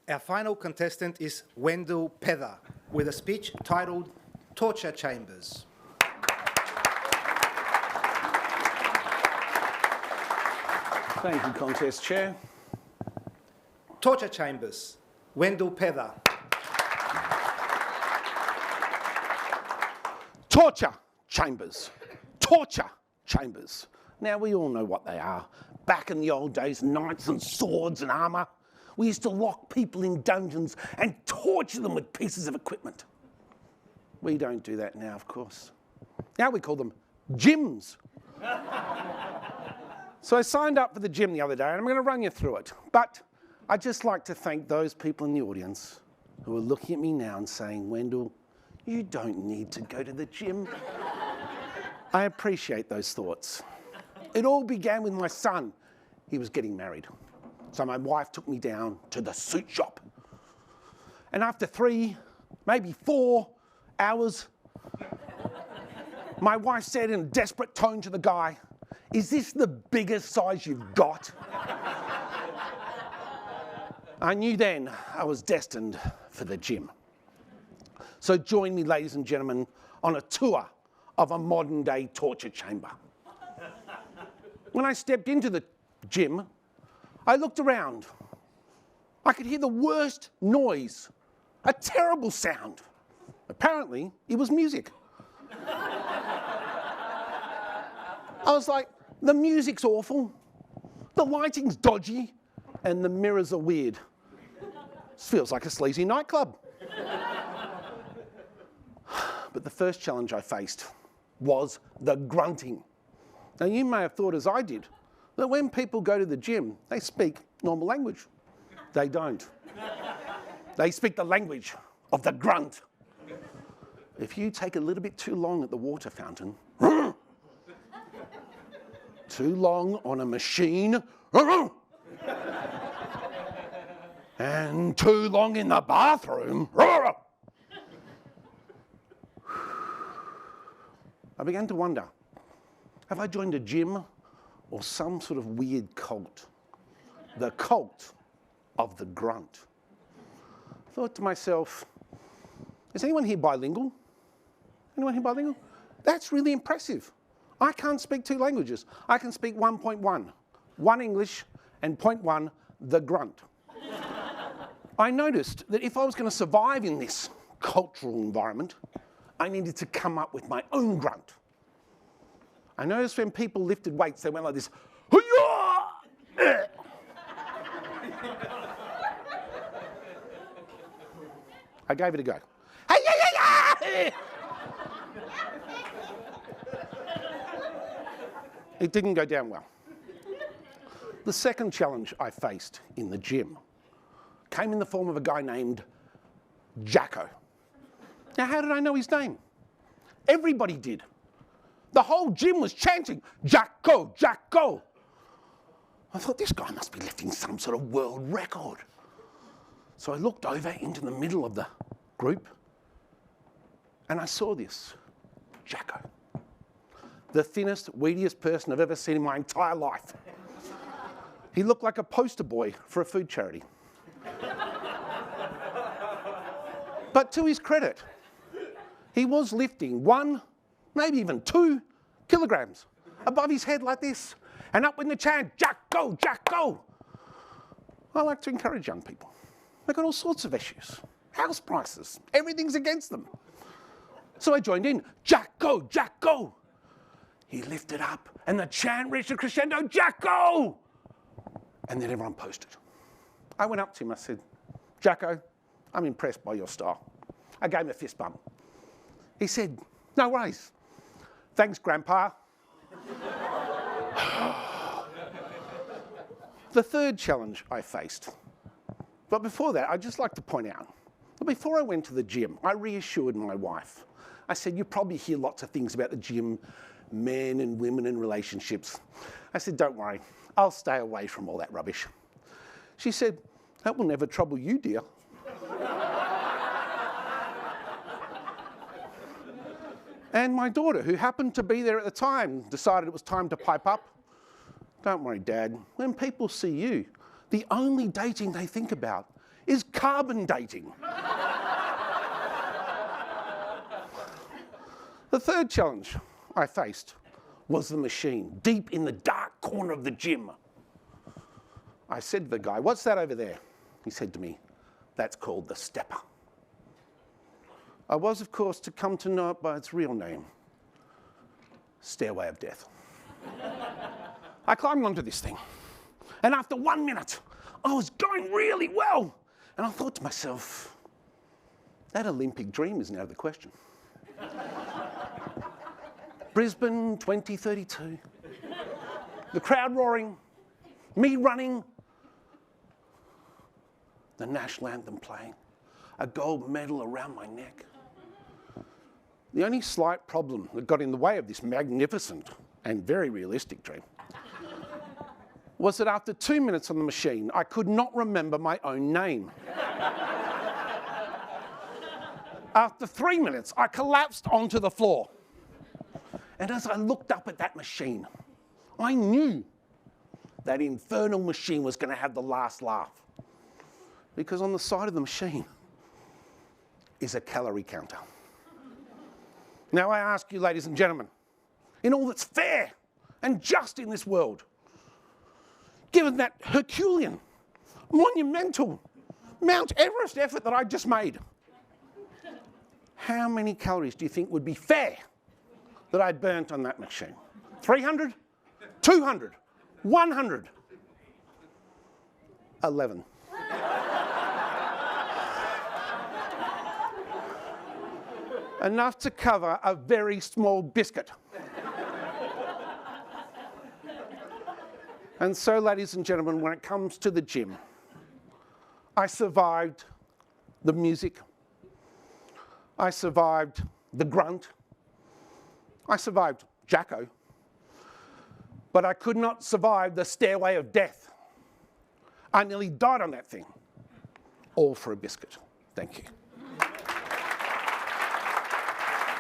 Our final contestant is Wendell Pether with a speech titled Torture Chambers. Thank you, Contest Chair. Torture Chambers, Wendell Pether. Torture chambers. Torture chambers. Now, we all know what they are. Back in the old days, knights and swords and armour. We used to lock people in dungeons and torture them with pieces of equipment. We don't do that now, of course. Now we call them gyms. So I signed up for the gym the other day, and I'm going to run you through it. But I'd just like to thank those people in the audience who are looking at me now and saying, Wendell, you don't need to go to the gym. I appreciate those thoughts. It all began with my son. He was getting married. So my wife took me down to the suit shop. And after 3, maybe 4 hours, my wife said in a desperate tone to the guy, "Is this the biggest size you've got?" I knew then I was destined for the gym. So join me, ladies and gentlemen, on a tour of a modern-day torture chamber. When I stepped into the gym, I looked around. I could hear the worst noise, a terrible sound. Apparently, it was music. I was like, the music's awful, the lighting's dodgy, and the mirrors are weird. This feels like a sleazy nightclub. But the first challenge I faced was the grunting. Now, you may have thought, as I did, that when people go to the gym, they speak normal language. They don't. They speak the language of the grunt. If you take a little bit too long at the water fountain, too long on a machine, and too long in the bathroom, I began to wonder, have I joined a gym or some sort of weird cult? The cult of the grunt. I thought to myself, is anyone here bilingual? Anyone here bilingual? That's really impressive. I can't speak 2 languages. I can speak 1.1, 1 English and 0.1 the grunt. I noticed that if I was going to survive in this cultural environment, I needed to come up with my own grunt. I noticed when people lifted weights, they went like this. I gave it a go. It didn't go down well. The second challenge I faced in the gym came in the form of a guy named Jacko. Now, how did I know his name? Everybody did. The whole gym was chanting, Jacko, Jacko. I thought, this guy must be lifting some sort of world record. So I looked over into the middle of the group and I saw this, Jacko. The thinnest, weediest person I've ever seen in my entire life. He looked like a poster boy for a food charity. But to his credit, he was lifting 1, maybe even 2 kilograms above his head like this, and up with the chant, Jacko, Jacko. I like to encourage young people. They've got all sorts of issues, house prices, everything's against them. So I joined in, Jacko, Jacko. He lifted up, and the chant reached a crescendo, Jacko! And then everyone posted. I went up to him, I said, Jacko, I'm impressed by your style. I gave him a fist bump. He said, no worries. Thanks, Grandpa. The third challenge I faced. But before that, I'd just like to point out that before I went to the gym, I reassured my wife. I said, you probably hear lots of things about the gym, men and women and relationships. I said, don't worry, I'll stay away from all that rubbish. She said, that will never trouble you, dear. And my daughter, who happened to be there at the time, decided it was time to pipe up. Don't worry, Dad. When people see you, the only dating they think about is carbon dating. The third challenge I faced was the machine, deep in the dark corner of the gym. I said to the guy, "What's that over there?" He said to me, "That's called the stepper." I was, of course, to come to know it by its real name, Stairway of Death. I climbed onto this thing, and after 1 minute, I was going really well. And I thought to myself, that Olympic dream isn't out of the question. Brisbane 2032, the crowd roaring, me running, the national anthem playing, a gold medal around my neck. The only slight problem that got in the way of this magnificent and very realistic dream was that after 2 minutes on the machine, I could not remember my own name. After 3 minutes, I collapsed onto the floor. And as I looked up at that machine, I knew that infernal machine was going to have the last laugh. Because on the side of the machine is a calorie counter. Now I ask you, ladies and gentlemen, in all that's fair and just in this world, given that Herculean, monumental, Mount Everest effort that I just made, how many calories do you think would be fair that I burnt on that machine? 300? 200? 100? 11. Enough to cover a very small biscuit. And so, ladies and gentlemen, when it comes to the gym, I survived the music, I survived the grunt, I survived Jacko, but I could not survive the stairway of death. I nearly died on that thing, all for a biscuit. Thank you.